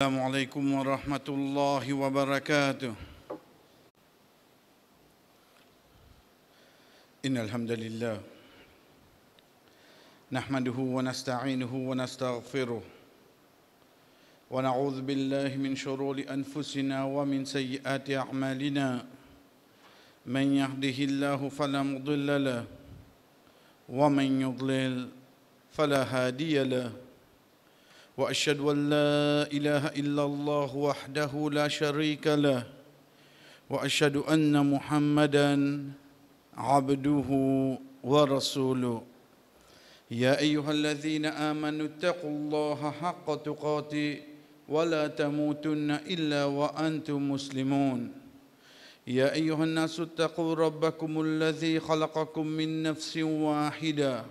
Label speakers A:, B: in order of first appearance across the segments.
A: السلام عليكم ورحمة الله وبركاته. إن الحمد لله نحمده ونستعينه ونستغفره ونعوذ بالله من شرور أنفسنا ومن سيئات أعمالنا. من يهده الله فلا مضل له ومن يضلل فلا هادي له. وأشهد أن لا إله إلا الله وحده لا شريك له وأشهد أن محمدًا عبده ورسوله. يا أيها الذين آمنوا اتقوا الله حق تقاته ولا تموتن إلا وأنتم مسلمون. يا أيها الناس اتقوا ربكم الذي خلقكم من نفس واحدة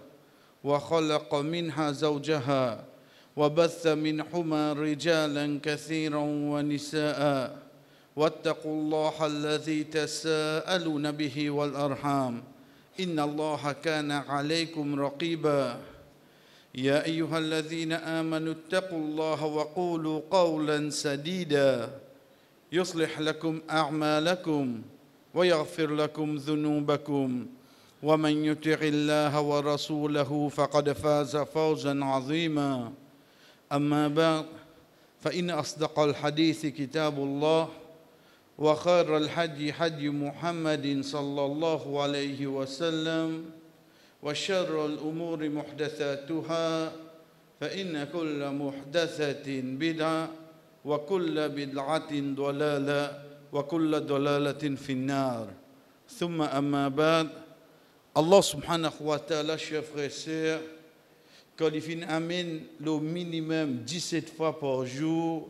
A: وخلق منها زوجها وبث منهما رجالا كثيرا ونساء واتقوا الله الذي تساءلون به والأرحام إن الله كان عليكم رقيبا. يا أيها الذين آمنوا اتقوا الله وقولوا قولا سديدا يصلح لكم أعمالكم ويغفر لكم ذنوبكم ومن يطع الله ورسوله فقد فاز فوزا عظيما. أما بعد فإن أصدق الحديث كتاب الله وخير الهدي هدي محمد صلى الله عليه وسلم وشر الأمور محدثاتها فإن كل محدثة بدعة وكل بدعة ضلالة وكل ضلالة في النار. ثم أما بعد, Allah subhanahu wa ta'ala, chers frères et sœurs, quand il amène le minimum 17 fois par jour,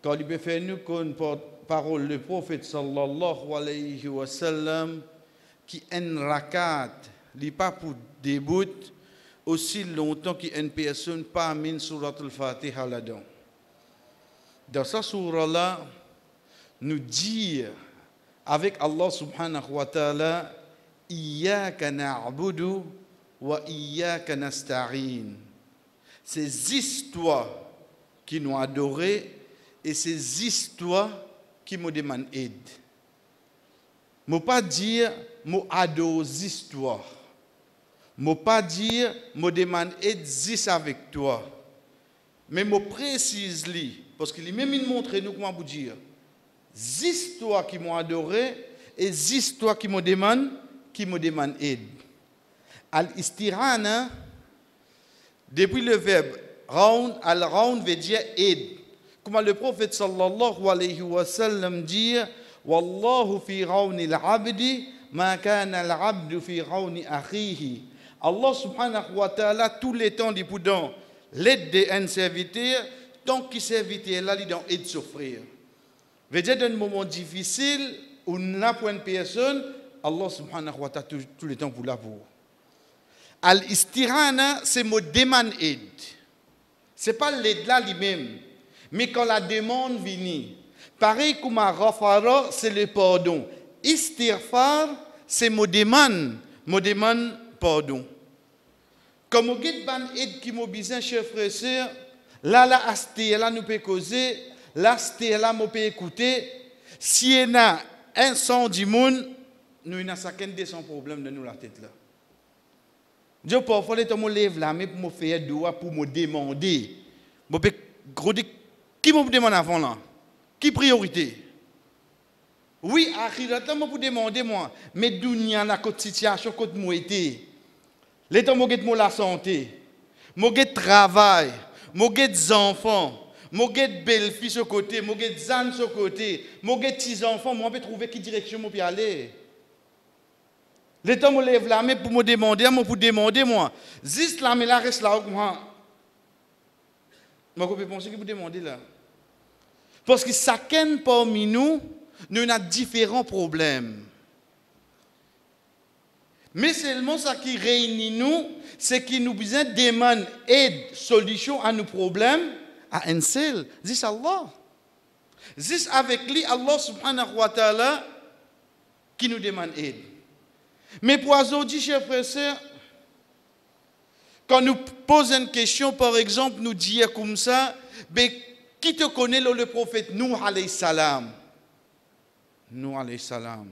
A: quand il fait nous qu'on parole le prophète sallallahu alayhi wa sallam, qui en rakat, il pas pour début, aussi longtemps qu'une personne pas amène surat al-Fatiha là-dedans. Dans ce surah-là, nous dire avec Allah subhanahu wa ta'ala, Iyyaka na'budu wa iyyaka nasta'in. Ces histoires qui nous adorent et ces histoires qui me demandent aide. Je ne pas dire je adore les histoires. Je ne pas dire je demande aide avec toi. Mais je précise parce qu'il même montre nous comment vous dire. Les histoires qui m'ont adoré et les histoires qui me demandent aide. Al-istirana, depuis le verbe raoun, al-raoun veut dire aide. Comme le prophète sallallahu alayhi wa sallam dit, Wallahu fi raouni al-abdi, ma kana al-abdu fi raouni akhihi. Allah subhanahu wa ta'ala, tout le temps, dit dans l'aide d'un serviteur, tant qu'il serviteur là, il dans aide souffrir. Veut dire dans un moment difficile, où on n'a pas une personne, Allah subhanahu wa ta'ala, tout le temps pour la pour. Al-istirana, c'est me demande aide. Ce n'est pas l'aide là lui-même. Mais quand la demande vient, pareil comme à Rafara, c'est le pardon. Istirfar, c'est me demande pardon. Comme on get ban aide qui m'a besoin, chers frères et sœurs, là, asté, là, nous peut causer, là, asté, là, nous peut écouter. Si il y a un son du monde, nous n'avons chacun de son problème de nous la tête là. Dieu parfois les gens lèvent la main pour me faire doigt pour me demander. Qui me demande avant là? Qui priorité? Oui, akhirat pour demander moi, mais dunya la côté situation côté moi été. Les gens me la santé, me travail, me enfants, me belle-fille sur côté, me zan sur côté, me petits enfants, moi peut trouver qui direction moi peut aller. Les temps me lève la main pour me demander moi. Juste la main là reste là moi. Je peux penser que vous demandez là. Parce que chacun parmi nous a différents problèmes. Mais seulement ce qui réunit nous, c'est qu'il nous besoin demande aide, solution à nos problèmes à un seul. C'est Allah. C'est avec lui Allah subhanahu wa ta'ala qui nous demande aide. Mais pour aujourd'hui, chers frères et sœurs, quand nous posons une question, par exemple, nous dire comme ça, Qui te connaît le prophète Nuh alayhi salam? Nuh alayhi salam.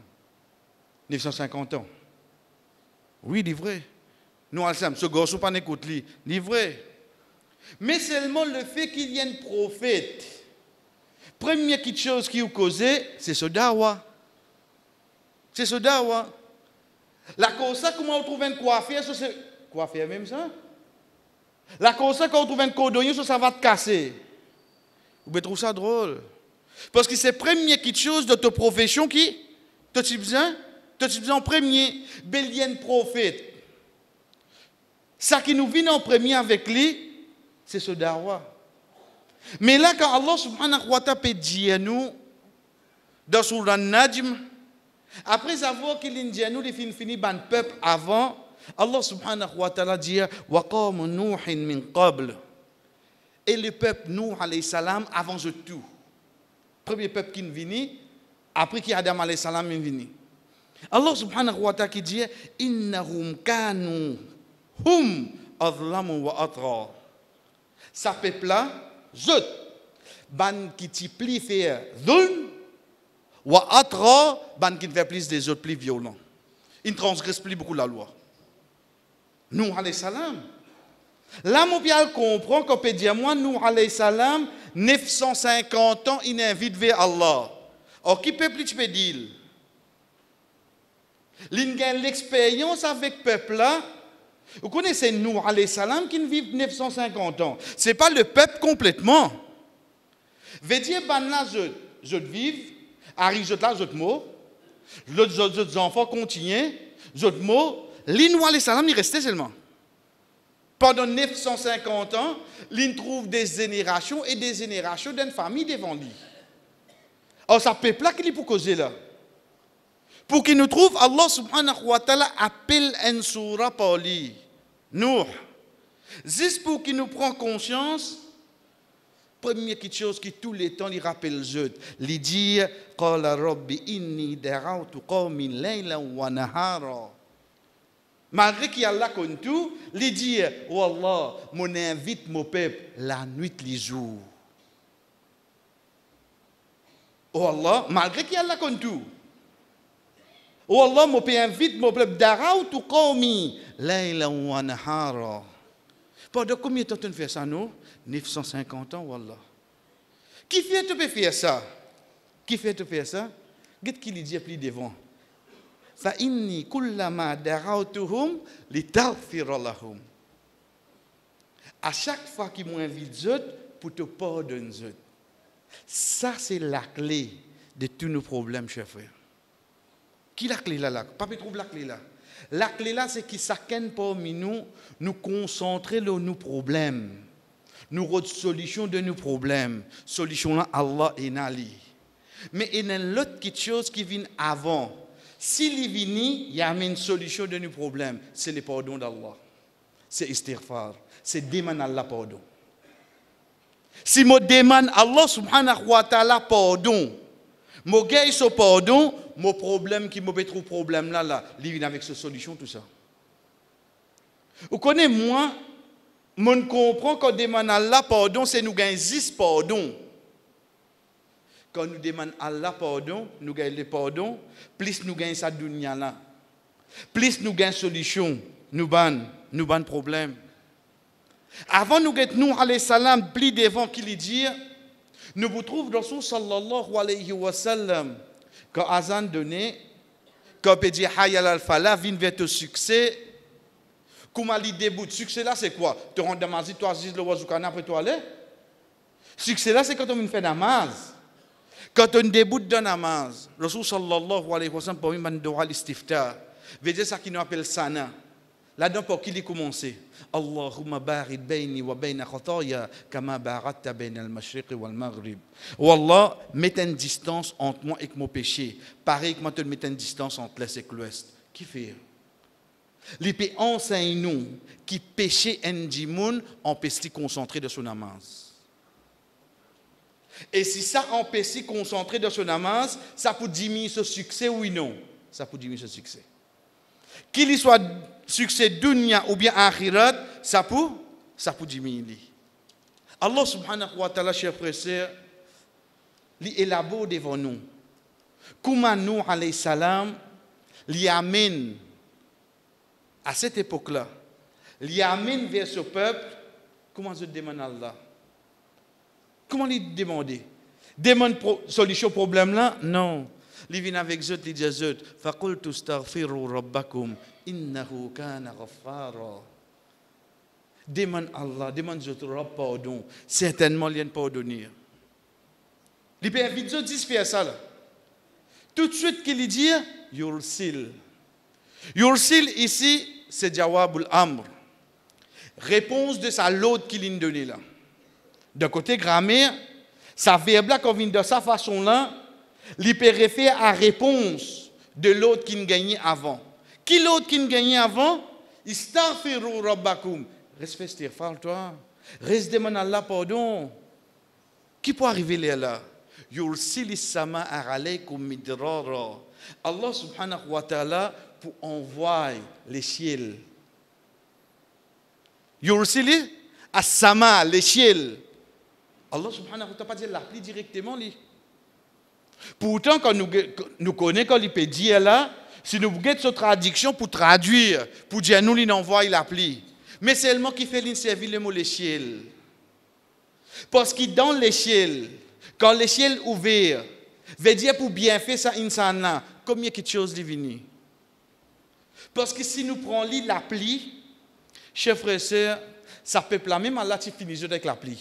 A: 950 ans. Oui, il est vrai. Nuh alayhi salam, ce garçon pas n'écoute lui, il est vrai. Mais seulement le fait qu'il y ait un prophète, première petite chose qui vous cause, c'est ce dawa. C'est ce dawa. La cause ça, comment on trouve un coiffeur, c'est coiffeur même ça? La cause ça, quand on trouve un cordonnier, ça va te casser. Vous trouvez ça drôle? Parce que c'est la première petite chose de ta profession qui, tu as besoin en premier, Bélien prophète. Ça qui nous vient en premier avec lui, c'est ce dawa. Mais là, quand Allah subhanahu wa ta'ala dit à nous, dans Surah Najm, après avoir qu'il dit à nous, les fini ban peuple avant, Allah subhanahu wa ta'ala dit, wa qawm Nuhin min qabl. Et le peuple Nuh alayhi salam avant de tout. Premier peuple qui est venu, après qui Adam alayhi salam est venu. Allah subhanahu wa ta'ala qui dit, innahum kanu hum adlamu wa atra. Ça peuple là, zut, ban qui t'y plie faire dhulm, wa atra, ban qui fait plus des autres plus violents. Il ne transgresse plus beaucoup la loi. Nuh alayhi salam. Là, mon bien comprend qu'on peut dire, moi, Nuh alayhi salam, 950 ans, il invite vers Allah. Or, qui peut plus, tu peux dire? Il a l'expérience avec le peuple là. Vous connaissez Nuh alayhi salam qui vit 950 ans. Ce n'est pas le peuple complètement. Veut dire, là, je vive, arrive, je là, je te mort. Les enfants continuent, je te mort. Nuh alayhi salam, il restait seulement. Pendant 950 ans, il trouve des générations et des générations d'une famille devant lui. Alors, ça peuple là qu'il est pour causer là. Pour qu'il nous trouve, Allah subhanahu wa ta'ala appelle un surah par lui. Nuh. Juste pour qu'il nous prenne conscience, première petite chose qui tous les temps, il rappelle Zut. Il dit, Qala Rabbi inni da'awtu qawmin laylan wa nahara. Malgré qu'il y a là comme tout, il dit, oh Allah, mon invite mon peuple la nuit, les jours. Oh Allah, malgré qu'il y a là comme tout. Oh Allah, mon peuple invite mon peuple d'arautu qawmi layla wa nahara. Pendant combien de temps tu fais ça, nous? 950 ans, Wallah. Qui fait te faire ça? Qui fait te faire ça? Qu'est-ce qu'il dit plus devant? فإني كلما دعوتهم لتغفر لهم. À chaque fois qu'ils m'invitent pour te pardonner. Ça c'est la clé de tous nos problèmes, chers frères. Qui la clé là? Papa trouve la clé là. La clé là, c'est que chacun parmi nous concentrer sur nos problèmes. Nous avons solution de nos problèmes. Solution là, Allah est nali. Mais il y a une autre chose qui vient avant. S'il est venu, il y a une solution de nos problèmes. C'est le pardon d'Allah. C'est istighfar. C'est demander Allah pardon. Si je demande Allah subhanahu wa ta'ala pardon, je gagne ce pardon, mon problème qui me trouve problème là, il vient avec cette solution, tout ça. Vous connaissez, moi, je comprends quand on demande Allah pardon, c'est nous gagnons 10 pardons. Quand nous demandons Allah pardon, nous gagnons le pardon, plus nous gagnons sa dunya là. Plus nous gagnons solution, nous ban problème. Avant nous gagnons Nuh alayhi salam, plus devant qu'il dit, nous vous trouvons dans son sallallahu alayhi wa sallam, quand Azan donné, quand on dit hayal al-falah, vient vers ton succès, comment il débute? Succès là, c'est quoi? Tu rentres dans ma vie, tu assises le wazukana après toi aller? Succès là, c'est quand on fait namaz. Quand on débute dans namaz, Rasul sallallahu alayhi wa sallam, pour lui, il doit l'istiftah. Veut dire ça qui nous appelle sana. Là-dedans, pour qu'il ait commencé. Allahumma barid bayni wa bayna khataya kama baradta bayna al-mashriq wal maghrib. Wallah, mets une distance entre moi et mon péché. Pareil que moi, tu mets une distance entre l'est et l'ouest. Qui fait? Les pays enseignent nous qui péché en dimoun empêche de concentrer de son namaz. Et si ça empêche de concentrer de son namaz, ça peut diminuer ce succès, oui non? Ça peut diminuer ce succès. Qu'il soit succès dunya ou bien akhirat, ça peut diminuer. Allah subhanahu wa ta'ala, chers frères et sœurs, il élabore devant nous. Comment nous, alayhi salam, l'y amène à cette époque-là, l'y amène vers ce peuple, comment je demande à Allah? Comment lui demander? Demande solution au problème là? Non. Il vient avec eux, il dit à eux, فَقُلْتُ اسْتَغْفِرُوا رَبَّكُمْ إِنَّهُ كَانَ غَفَّارًا. Demande Allah, demande eux pardon. Certainement, il y a une pardonner. Il peut inviter eux à faire ça là. Tout de suite qu'il dit, Yursil. Yursil ici, c'est Jawabul Amr. Réponse de sa l'autre qu'il a donné là. D'un côté grammaire, sa verbe là, quand vient de sa façon là, il peut référer à réponse de l'autre qui a gagné avant. Qui l'autre qui a gagné avant? Istaghfiru rabbakum. Reste fait istighfar toi. Reste demande Allah pardon. Qui peut arriver là? Yursilis sama alaykum midrara. Allah subhanahu wa ta'ala pour envoyer les ciels. Yursili as-sama, les ciels. Allah subhanahu wa ta'ala pas dire l'appli directement lui. Pourtant quand nous connaissons quand il peut dire là, si nous avons cette traduction pour traduire, pour dire nous il envoie l'appli. Mais seulement qui fait l'inservir le mot les ciels. Parce que dans les ciels, quand les ciels ouverts, veut dire pour bien faire ça insana, combien de choses divines. Parce que si nous prenons l'appli, chers frères et sœurs, ça peuple là même Allah qui finit avec l'appli.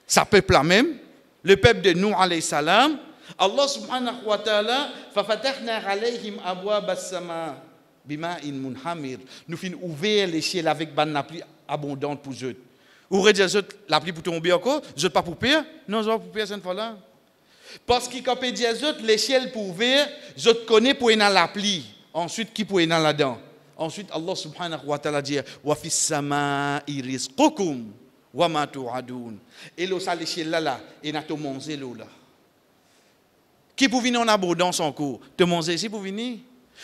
A: Ça peuple là même, le peuple de Nuh alayhi salam, Allah subhanahu wa ta'ala, fafatahna alayhim abwab as-sama bima'in munhamir. Nous finissons ouvrir les ciels avec ban l'appli abondante pour eux. Ou dire l'appli pour tomber encore, je pas pour pire, non, je pas pour pire cette fois-là. Parce que quand il dit les ciels pour ouvrir, je te connais pour aller dans l'appli. Ensuite qui pour aller là-dedans? Ensuite Allah subhanahu wa ta'ala dit wa fis sama'i rizqukum wa ma tu'adun. Et l'eau ça les ciels là et n'a te manger l'eau là. Qui pour venir en abondance encore? Te manger ici pour venir?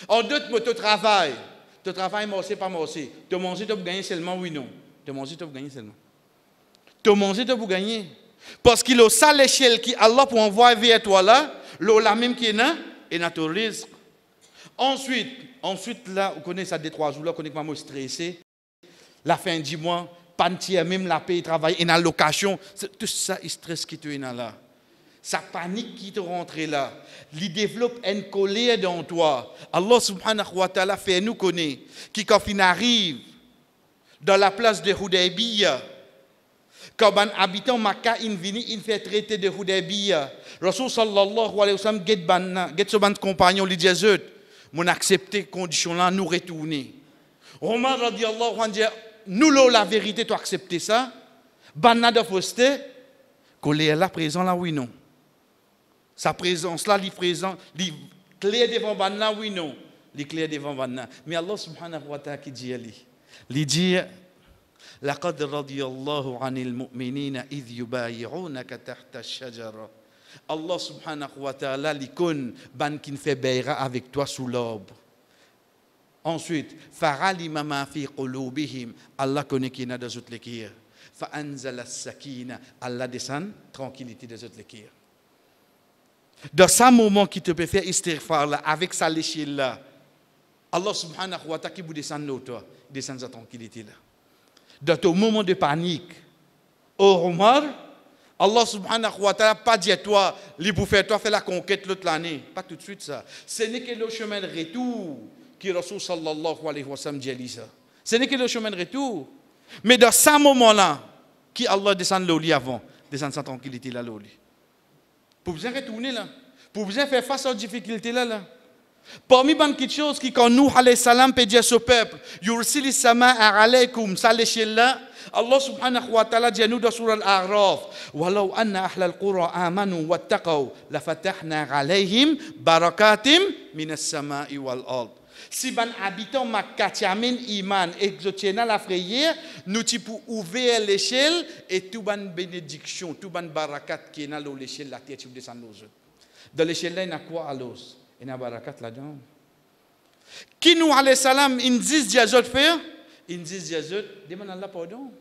A: En d'autres mots, te travail morcer pas morcer. Te manger tu gagner seulement oui non. Te manger tu gagner seulement. Te manger tu pour gagner. Parce qu'il a ça l'échelle qui Allah pour envoyer vers toi là, l'eau la même qui est là et n'a te risque. Ensuite là, vous connaissez ça 2-3 jours là, vous connaissez comment stressé. La fin du mois, pantier même la paye travail et dans location, tout ça il stress qui te est là. Sa panique qui te rentre là, il développe une colère dans toi. Allah subhanahu wa ta'ala fait nous connaître qui quand il arrive dans la place de Hudaybiyah, quand un habitant Makkah il fait traiter de Hudaybiyah, Rasul sallallahu alayhi wa sallam get son compagnon lui dit mon accepter condition là nous retourner. Omar radiyallahu anhu dit nous la vérité tu accepter ça? Banna de fausseté colère là présent là oui non. Sa présence là, il présent, il clair devant Banna, oui, non. Il clair devant Banna. Mais Allah subhanahu wa ta'ala qui dit, il dit, لَقَدْ رَضِيَ اللَّهُ عَنِ الْمُؤْمِنِينَ إِذْ يُبَايِعُونَكَ تَحْتَ الشَّجَرَةِ. Allah subhanahu wa ta'ala, il connaît ban qui fait bayra avec toi sous l'arbre. Ensuite, فَعَلِمَ مَا فِي قُلُوبِهِمْ. Allah connaît qui est dans toutes les cœurs. فَأَنزَلَ السَّكِينَةَ. Allah descend, tranquillité dans toutes les cœurs. Dans ce moment qui te peut faire istighfar là, avec sa l'échelle là, Allah subhanahu wa ta'ala qui vous descend de toi, descend sa tranquillité là. Dans ton moment de panique, au Omar, Allah subhanahu wa ta'ala pas dit à toi, il pour faire toi faire la conquête l'autre l'année, pas tout de suite ça. Ce n'est que le chemin de retour qui Rasul sallallahu alayhi wa sallam dit ça. Ce n'est que le chemin de retour. Mais dans ce moment là, qui Allah descend le lit avant, descend sa tranquillité là le lit. Pour vous retourner là, pour vous faire face aux difficultés là. Parmi les petites choses qui, quand nous, alayhi salam, peut dire à ce peuple, Yursilis sama alaykum, ça l'échelle là, Allah subhanahu wa ta'ala dit à nous dans Surah Al-A'raf, Walau anna ahlal qura amanu wattaqaw, la fatahna alayhim barakatim minas sama'i wal ard. Si ban habitant Makkah tiamen iman et que tiens la frayeur, nous tu pour ouvrir l'échelle et tout ban bénédiction, tout ban barakat qui est dans l'échelle la terre tu descends aux autres. Dans l'échelle là il y a quoi à l'os? Il y a barakat là-dedans. Qui nous alayhi salam ils disent des autres faire, ils disent des autres demande Allah pardon.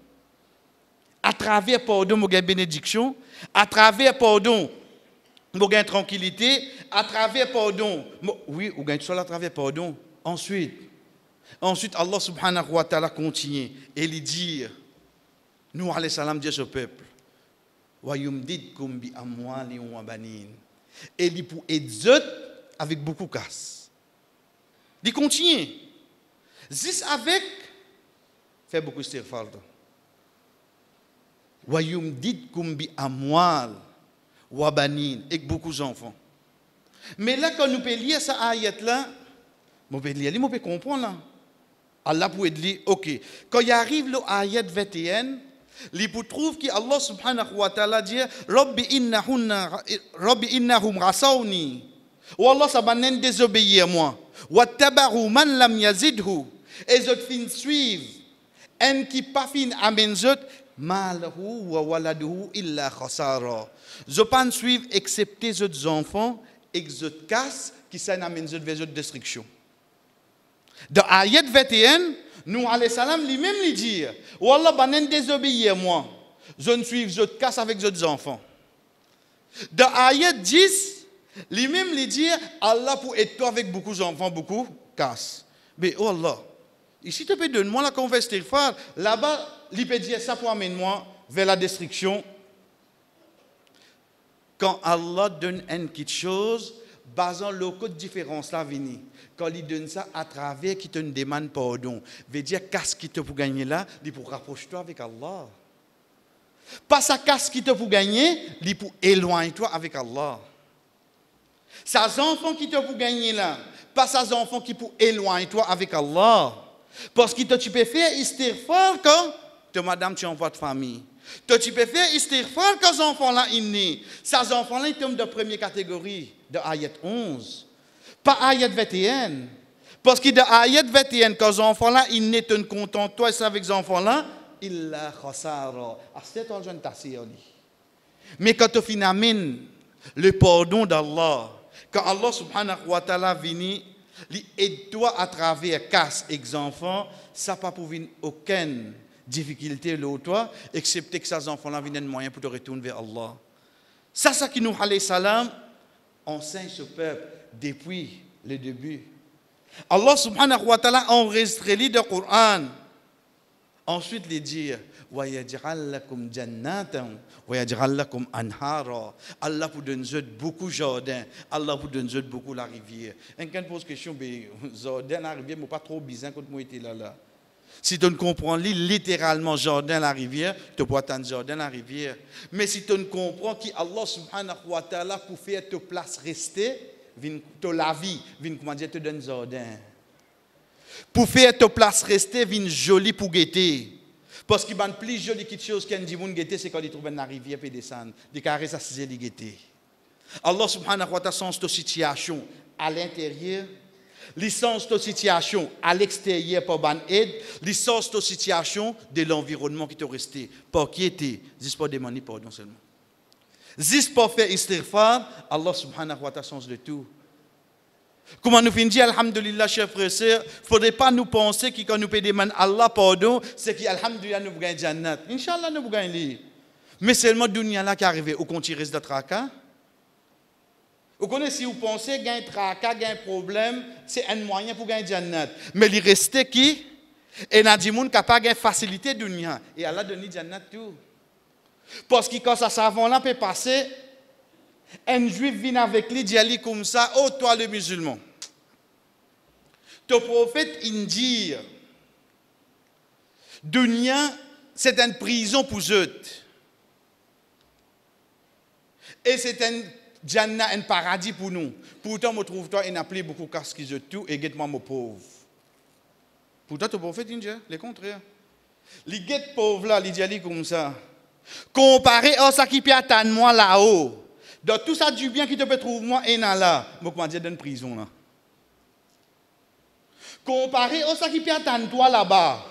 A: à travers pardon, vous gagnez bénédiction, à travers pardon, vous gagnez tranquillité, à travers pardon, oui, vous gagnez tout ça à travers pardon. Ensuite, Allah subhanahu wa ta'ala continue et lui dit, nous alayhi salam dit à ce peuple, wa yumdidkum bi amwali wa banin. Et il pour aider avec beaucoup de casse. Il continue. Zis avec, fait beaucoup de istighfar. Wa yumdidkum bi amwal wa banin, avec beaucoup d'enfants. Mais là, quand nous pouvons lire cette ayat-là, nous pouvons lire, nous pouvons comprendre là. Allah peut dire, ok, quand il arrive l'ayat 21, il peut trouver qu'Allah subhanahu wa ta'ala dit, Rabbi innahum rasawni, ou Allah ça va désobéir à moi, wa tabaru man lam yazidhu, et je fin suivre, en qui pas fin amen zot, malhu wa waladuhu illa khasara. Je pas suivre excepté les enfants et les casse qui s'en amènent vers la destruction. Dans l'ayat 21, nous alayhi salam lui-même lui dire, Wallah banen désobéir moi, je ne suis je casse avec les enfants. Dans l'ayat 10, lui-même lui dire, Allah pour être toi avec beaucoup d'enfants, beaucoup casse. Mais oh Allah, ici tu peux donner moi la conversation, là-bas, il peut dire ça pour amener moi vers la destruction. Quand Allah donne une petite chose, basant le code de différence là vini. Quand il donne ça à travers qui te demande pardon, veut dire qu'est-ce qui te pour gagner là, il pour rapprocher-toi avec Allah. Pas ça qu'est-ce qui te pour gagner, il pour éloigner-toi avec Allah. Ces enfants qui te pour gagner là, pas ces enfants qui pour éloigner-toi avec Allah. Parce que tu peux faire istighfar quand tu madame tu envoies de famille. Tu peux faire istighfar quand ces enfants là ils nés. Ces enfants là ils tombent de première catégorie de ayat 11. Pas ayat 21. Parce que dans ayat 21, quand les enfants là, ils n'étaient contents, toi et avec les enfants là, ils la khasara. C'est un jeune tassé. Mais quand tu finis le pardon d'Allah, quand Allah subhanahu wa ta'ala vient, il aide-toi à travers casse et les enfants, ça n'a pas pour venir aucune difficulté là toi, excepté que ces enfants là viennent de moyen pour te retourner vers Allah. Ça, c'est qui nous alayhi salam enseigne ce peuple depuis le début. Allah subhanahu wa ta'ala enregistré le Coran. Ensuite, il dit wa yaj'al lakum jannatan wa yaj'al lakum anhara. Allah vous donne beaucoup de jardins. Allah vous donne beaucoup la rivière. Quelqu'un pose question, jardin la rivière, mais pas trop bizarre quand moi était là. Si tu ne comprends littéralement jardin la rivière, tu peux attendre jardin la rivière. Mais si tu ne comprends qu'Allah subhanahu wa ta'ala pour faire ta place rester, te la vie, comment dire, te donne jardin. Pour faire ta place rester, vin joli pour guetter. Parce qu'il y a plus joli quelque chose qu'un dimoun guetter, c'est quand il trouve une rivière et descend. Des carrés à 6 li guetter. Allah subhanahu wa ta'ala sens ta situation à l'intérieur. Licence de situation à l'extérieur pour ban aide, licence de situation de l'environnement qui te resté. Pour qui était, juste pour demander pardon seulement. Juste pour faire istighfar, Allah subhanahu wa ta'ala sens de tout. Comment nous finissons, alhamdulillah, chers frères et sœurs, il ne faudrait pas nous penser que quand nous pouvons demander Allah pardon, c'est qu'alhamdulillah nous gagnons Jannat. Inch'Allah nous gagnons. Mais seulement dunya là qui arrive, au compte il reste de tracas. Vous connaissez, si vous pensez qu'il y a un tracas, qu'il y a un problème, c'est un moyen pour gagner Jannat. Mais il reste qui? Et il y a des gens qui n'ont pas de facilité de dunya. Et Allah donne Jannat tout. Parce que quand ça savant-là peut passer, un juif vient avec lui, dit comme ça, oh toi le musulman. Ton prophète, il dit, dunya, c'est une prison pour eux. Et c'est un Jannah, un paradis pour nous. Pourtant, je trouve toi, il n'a plus beaucoup de casques qui se tout et guette-moi mon pauvre. Pourtant, ton prophète, il dit le contraire. Les guettes pauvres là, il dit comme ça. Comparé à ça qui peut attendre moi là-haut. Dans tout ça du bien qui te peut trouver moi et là, moi comment dire dans une prison là. Comparé à ça qui peut attendre toi là-bas.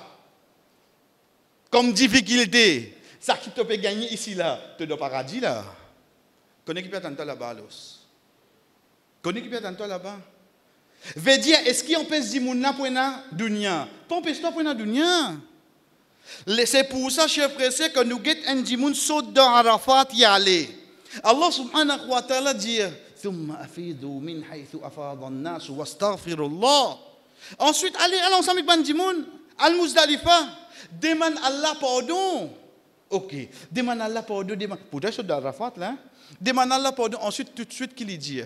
A: Comme difficulté, ça qui te peut gagner ici là, te dans paradis là. Connais qui peut attendre toi là-bas los. Connais qui peut attendre toi là-bas. Veut dire est-ce qu'on peut se dire mon na pour na dunya? Pas empêche toi pour na dunya. C'est pour ça, chers frères, que nous guettons un dimoun saute dans Arafat y aller. Allah subhanahu wa ta'ala dit ثم أفيدوا من حيث أفاض الناس واستغفروا الله. Ensuite, allez ensemble avec Bandimoun, Al-Muzdalifa, demande Allah pardon. Ok, demande Allah pardon, demande. Pourtant, c'est d'Arafat là. Demande Allah pardon, ensuite, tout de suite, qu'il lui dit.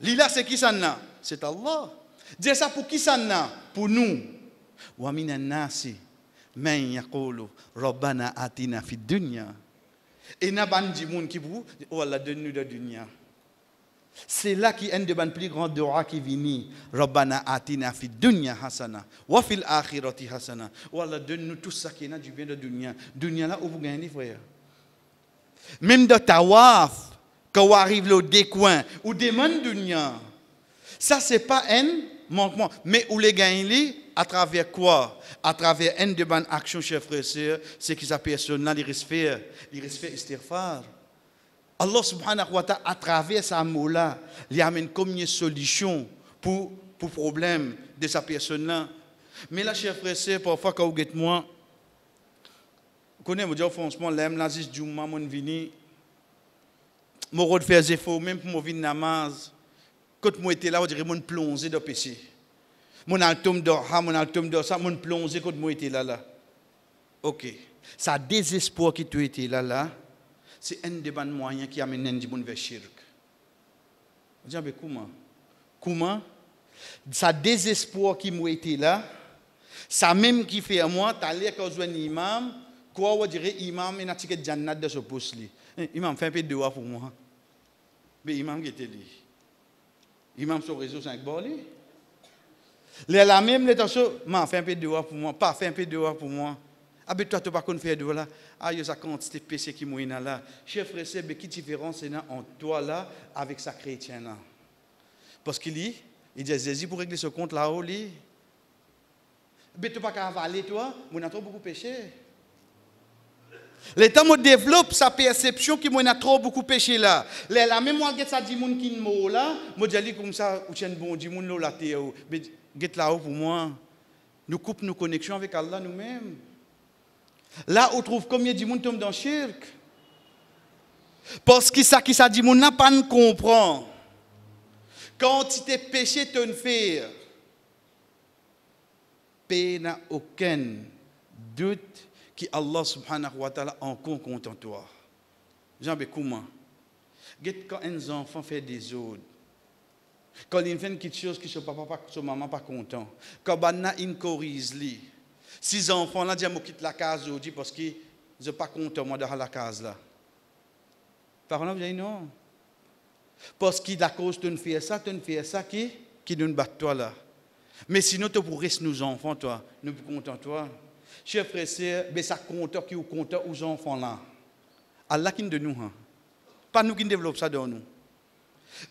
A: Lila, c'est qui ça n'a? C'est Allah. Dis ça pour qui ça n'a? Pour nous. Wa minan nasi man yaqulu rabbana atina fid dunya. Et n'a Bandimoun qui vous, oh Allah, donne-nous de dunya. C'est là qu'il y a un des plus grands doigts qui vient. Rabbana atina fi dunya hasana wa fil akhirati hasana. Wallah, donne-nous tout ça qui est du bien de dunya. Dunya là où vous gagnez, frère. Même de tawaf, quand on arrive au décoin, ou demande dunya. Ça, c'est pas un manquement. Mais où les gagnez, à travers quoi? À travers une de bonnes actions, chers frères et sœurs, c'est qu'ils appellent personne, ils respectent istighfar. Allah subhanahu wa ta'ala, à travers ce mot-là, il amène comme une solution pour le problème de sa personne-là. Mais là, chers frères et sœurs, parfois, quand vous êtes moi, vous connaissez, vous dites, franchement, l'aime, là, juste du moment, mon vini, mon rôle de faire des efforts, même pour mon vini namaz, quand moi j'étais là, on dirait, mon plongé de péché. Mon altum d'orha, mon altum d'orsa, mon plongé quand moi j'étais là. Ok. Ça désespoir qui tu étais là. C'est un des bons moyens qui amène un monde vers shirk. Vous dites, mais comment? Comment? Ça désespoir qui m'a été là, ça même qui fait à moi, tu as l'air quand je un imam, quoi on dirait imam, il a un ticket de jannat de ce poste-là. Imam, fait un peu de doigt pour moi. Mais imam qui était là. Imam sur le réseau 5 bords. La même, les choses, fait un peu de doigt pour moi, pas fait un peu de doigt pour moi. Ah ben toi tu pas qu'on faire de là. Ah yo ça quantité de péché qui moyen là. Chef frère c'est qui différence c'est entre toi là avec sa chrétien là. Parce qu'il dit Jésus pour régler ce compte là haut lui. Ben tu pas qu'à avaler toi, on a trop beaucoup péché. L'état me développe sa perception qui moi a trop beaucoup péché là. La même moi get ça dit moun qui mot là, moi dis comme ça ou tient bon dit moun là théo. Mais get là haut pour moi. Nous coupe nos connexions avec Allah nous-mêmes. Là, on trouve combien de monde tombe dans le shirk. Parce que ça qui ça dit, on n'a pas de comprendre. Quand tu t'es péché, tu ne fais pas n'a aucun doute que Allah subhanahu wa ta'ala en compte en toi. Jean, mais comment? Quand un enfant fait des autres, quand il fait quelque chose que son papa, son maman pas content, quand il corrige lui. Si les enfants là disent je quitte la case aujourd'hui parce que je ne suis pas content moi dans la case là. Par exemple, vous dites non. Parce que à cause tu ne fais ça qui nous bat toi là. Mais sinon tu pourrais rester nos enfants toi, nous contents toi. Chers frères et sœurs, mais ça compte qui ou compte aux enfants là. Allah qui nous donne nous. Pas nous qui développons ça dans nous.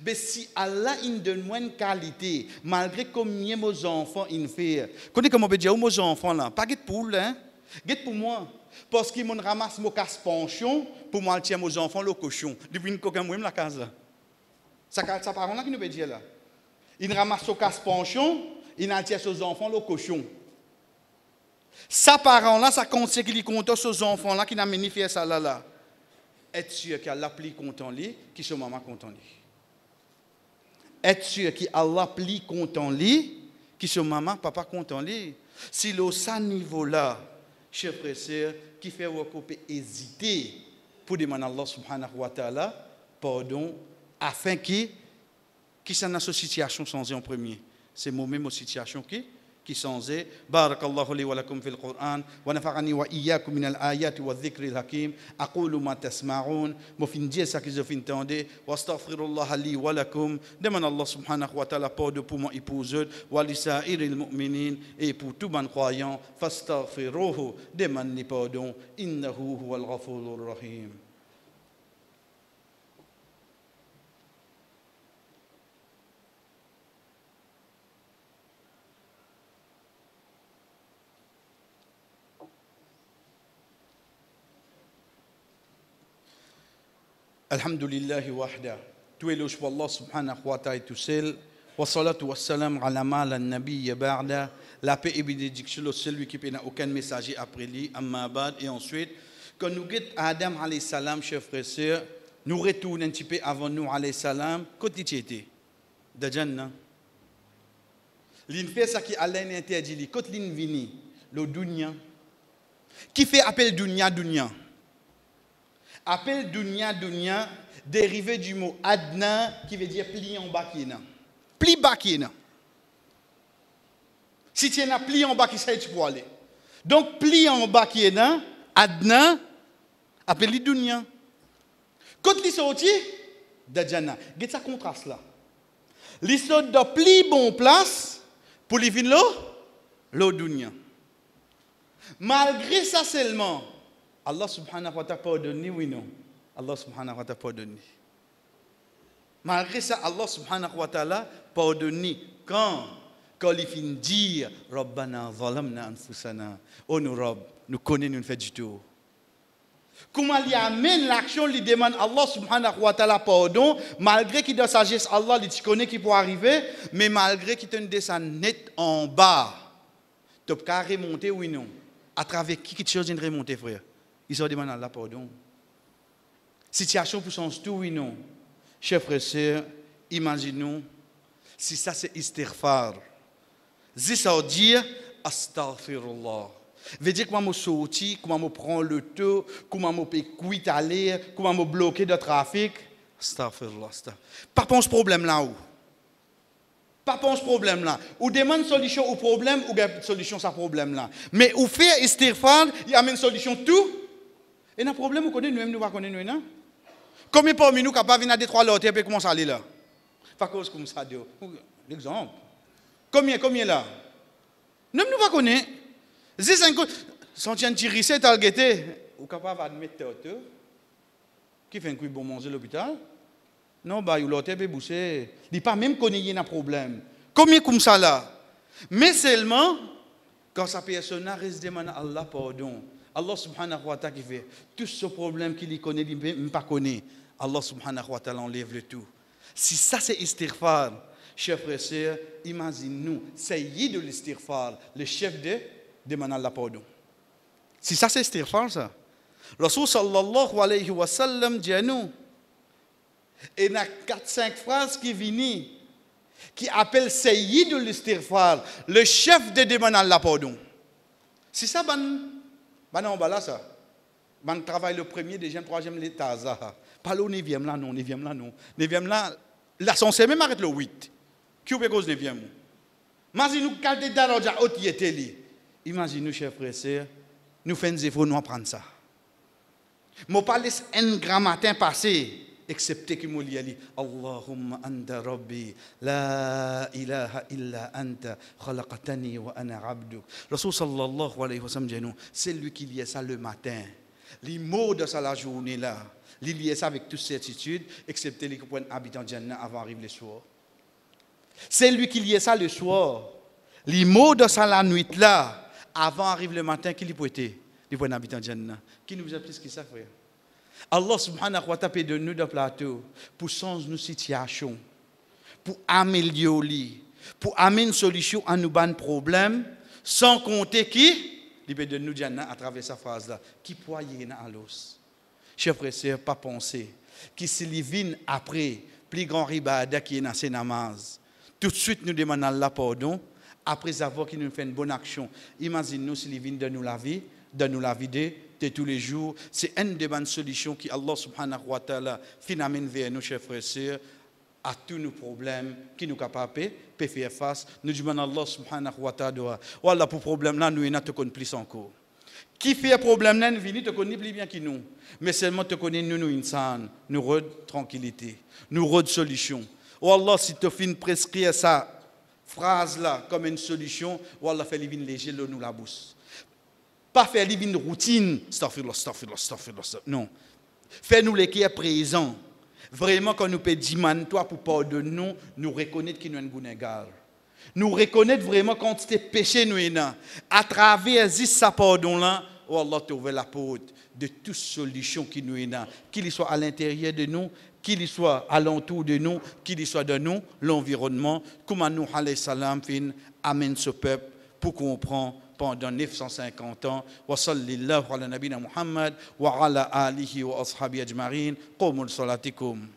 A: Mais si Allah nous donne moins de qualité, malgré combien nos enfants ils font, connais comment on peut dire aux enfants là, pas guette pour hein, guette pour moi, parce qu'ils m'ont ramassé mon casse pension pour moi tiens aux enfants le cochon, depuis une coquin moi la case là. Ça parole là qui nous peut dire là. Ils ramassent son casse pension, ils tiennent aux enfants le cochon. Ça parole là ça compte ce qu'il compte aux enfants là qui n'a magnifié ça là. Être sûr qu'Allah plie content lui, qui son maman content lui. Être sûr qu'Allah plie content lui, qui son maman, papa content lui. Si l'eau ça niveau-là, chers frères et sœurs, qui fait recouper hésiter pour demander à Allah subhanahu wa ta'ala pardon, afin qu'il s'en a cette situation sans en premier. C'est moi-même aux situations qui sont barakallahu li wa lakum fil Qur'an wa nafa'ani wa iyyakum min al-ayati wa dhikri al-hakim aqulu ma tasma'un mo fin dire ça que je fin entendre wa astaghfirullah li wa lakum demande Allah subhanahu wa ta'ala pardon pour mon épouse wa li sa'iril mu'minin et pour tout bon croyant fastaghfiruhu demande pardon innahu huwal ghafurur rahim. Alhamdulillah wahda. Tout éloge pour Allah subhanahu wa ta'ala tout seul. Wassalatu wassalam ala ma la nabiyya ba'da. La paix et bénédiction au celui qui n'a aucun messager après lui, amma ba'd. Et ensuite, quand nous guettons Adam alayhi salam, chers frères et sœurs, nous retournons un petit peu avant nous alayhi salam, côté il était de Jannah. L'in fait ça qui Allah interdit, côté l'in vini, le dunya. Qui fait appel dunya dunya? Appel dunya dunya dérivé du mot adna qui veut dire pli en bas qui est là. Pli bas qui est là. Si tu as un pli en bas qui ça tu peux aller. Donc pli en bas qui est là, adna appelé dunya. Quand il sorti de Jannah, qu'est-ce que contraste là? L'histoire de pli bon place pour les vins l'eau dunya. Malgré ça seulement, Allah subhanahu wa ta'ala pardonne, oui non. Allah subhanahu wa ta'ala pardonne. Malgré ça, Allah subhanahu wa ta'ala pardonne quand il finit dire Rabbana zalamna anfusana. Oh nous Rabb, nous connaissons, nous fait du tout. Comment il amène l'action, il demande Allah subhanahu wa ta'ala pardon, malgré qu'il a sagesse Allah, il connaît qu'il peut arriver, mais malgré qu'il te descend net en bas, tu peux remonter, oui non. À travers qui chose de remonter, frère? Ils se demandent Allah pardon. Situation pour son tout, oui non. Chers frères et sœurs, imaginons si ça c'est istighfar. Si ça veut dire astaghfirullah. Veut dire comment me sortir, comment me prendre le temps, comment me quitter aller, comment me bloquer le trafic. Astaghfirullah. Pas pour ce problème là où. Pas pour ce problème là. Ou demande solution au problème ou une solution à ce problème là. Mais ou faire istighfar, il y a une solution tout. Et un problème vous connaissez nous même nous pas connaître nous non. Combien parmi nous capables venir à Détroit là et comment ça aller là? Pas cause comme ça Dieu. L'exemple. Combien là? Nous ne pas connaître. Si 50 centièmes tirissé t'as guetté ou capable admettre toi qui fait un coup bon manger à l'hôpital? Non bah il l'autre peut bousser. Il pas même connaître un problème. Combien comme ça là? Mais seulement quand sa personne reste demander Allah pardon. Allah subhanahu wa ta'ala qui fait tout ce problème qu'il connaît, il ne pas connaît. Allah subhanahu wa ta'ala enlève le tout. Si ça c'est istighfar, chers frères et sœurs, imaginez-nous, Sayyid de l'istighfar, le chef de demander Allah pardon. Si ça c'est istighfar, ça. Rasul sallallahu alayhi wa sallam dit à nous, et il y a 4-5 phrases qui viennent, qui appellent Sayyid de l'istighfar, le chef de demander Allah pardon. Si ça, non, bah là, ça. Man travaille le premier, deuxième, troisième, l'état. Pas le 9e là, non, 9e là, non. 9e là, la censée même arrête le 8. Qui est cause 9e? Imaginez-nous, quand tu es dans le haut, imaginez-nous, chers frères et sœurs, nous faisons des efforts, nous apprenons ça. Je ne parle pas un grand matin passé, excepté que je dis Allahumma anta rabbi, la ilaha illa anta, khalaqtani wa ana abduk. Rasul sallallahu alayhi wa sallam dit nous, c'est lui qui lit ça le matin. Les mots de ça la journée là, il lit ça avec toute certitude, excepté les qui prennent habitant Jannah avant d'arriver le soir. C'est lui qui lit ça le soir. Les mots de ça la nuit là, avant d'arriver le matin, qui lui prêtait, les prennent habitant Jannah. Qui nous a plus que ça, frère? Allah subhanahu wa ta'ala de nous de plateau pour changer nos situations, pour améliorer, pour amener une solution à nos bons problèmes, sans compter qui il peut de nous dire à travers sa phrase là, qui peut y aller à l'os. Chers frères et sœurs, pas penser qui se vient après plus grand ribada qui est dans ses namaz. Tout de suite nous demandons Allah pardon après avoir qu'il nous fait une bonne action. Imaginez-nous s'il vient de nous la vie de tous les jours. C'est une des bonnes solutions qui Allah subhanahu wa ta'ala amène vers nous, chers frères et sœurs, à tous nos problèmes qui nous capables de faire face. Nous demandons Allah subhanahu wa ta'ala, voilà pour problème là, nous ne te connaissons plus encore. Qui fait problème là, nous te connaît plus bien que nous. Mais seulement te connaît nous insan, nous rôde tranquillité, nous rôde solution. Oh Allah, si tu finis prescrire ça phrase là comme une solution, voilà fait livin léger nous la bouche. Pas faire livin routine, astaghfirullah. Non. Fais-nous les qui est présent. Vraiment quand nous peut demander toi pour pardonner nous reconnaître qu'il nous est un gunégar. Nous reconnaître vraiment quand c'était péché nous là. À travers ce pardon là, oh Allah t'ouvre la porte de toute solution qui nous est là, qu'il soit à l'intérieur de nous, qu'il y soit alentour de nous, qu'il y soit de nous, l'environnement, comment nous, alayhi salam, amène ce peuple pour comprendre pendant 950 ans. Wa sallallahu ala nabina Muhammad wa ala alihi wa ashabi ajma'in. Qumul salatikum.